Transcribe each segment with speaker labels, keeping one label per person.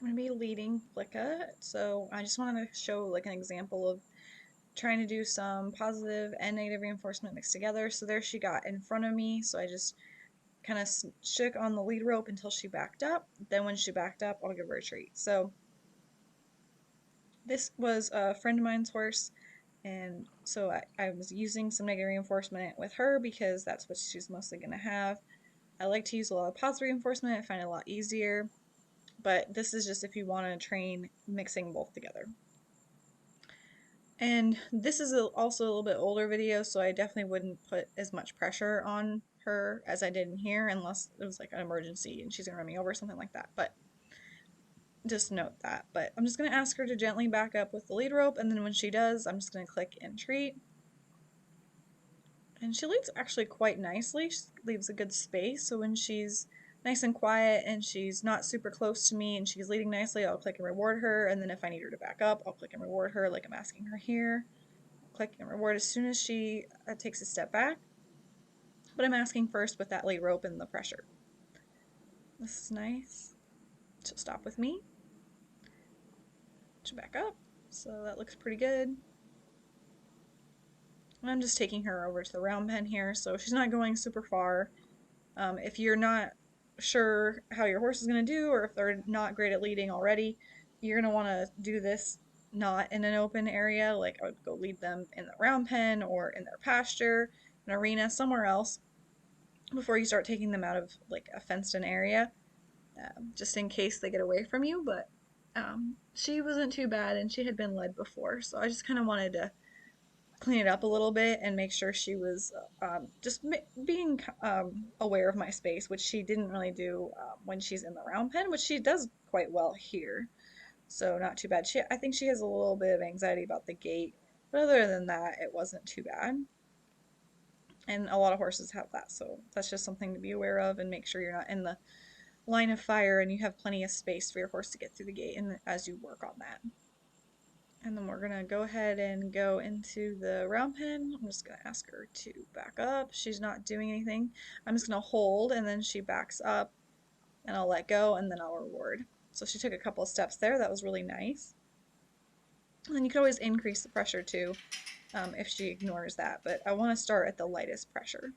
Speaker 1: going to be leading Flicka, so I just wanted to show like an example of trying to do some positive and negative reinforcement mixed together. So there she got in front of me, so I just kind of shook on the lead rope until she backed up. Then when she backed up, I'll give her a treat. So this was a friend of mine's horse, and so I was using some negative reinforcement with her because that's what she's mostly going to have. I like to use a lot of positive reinforcement. I find it a lot easier, but this is just if you want to train mixing both together. And this is also a little bit older video, so I definitely wouldn't put as much pressure on her as I did in here unless it was like an emergency and she's gonna run me over or something like that. But just note that. But I'm just gonna ask her to gently back up with the lead rope, and then when she does, I'm just gonna click and treat. And she leads actually quite nicely. She leaves a good space, so when she's nice and quiet and she's not super close to me and she's leading nicely, I'll click and reward her. And then if I need her to back up, I'll click and reward her like I'm asking her here. Click and reward as soon as she takes a step back. But I'm asking first with that lead rope and the pressure. This is nice. She'll stop with me. She'll back up. So that looks pretty good. And I'm just taking her over to the round pen here, so she's not going super far. If you're not sure how your horse is going to do, or if they're not great at leading already, you're going to want to do this not in an open area. Like I would go lead them in the round pen or in their pasture, an arena, somewhere else before you start taking them out of like a fenced in area, just in case they get away from you. But she wasn't too bad and she had been led before, so I just kind of wanted to clean it up a little bit and make sure she was just being aware of my space, which she didn't really do when she's in the round pen, which she does quite well here. So not too bad. I think she has a little bit of anxiety about the gate, but other than that, it wasn't too bad. And a lot of horses have that, so that's just something to be aware of and make sure you're not in the line of fire and you have plenty of space for your horse to get through the gate and as you work on that. And then we're going to go ahead and go into the round pen. I'm just going to ask her to back up. She's not doing anything. I'm just going to hold, and then she backs up, and I'll let go, and then I'll reward. So she took a couple of steps there. That was really nice. And then you can always increase the pressure too if she ignores that, but I want to start at the lightest pressure.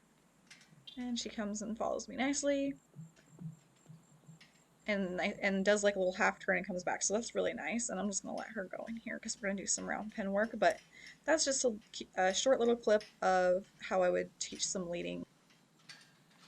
Speaker 1: And she comes and follows me nicely. And does like a little half turn and comes back, so that's really nice. And I'm just going to let her go in here because we're going to do some round pen work, but that's just a short little clip of how I would teach some leading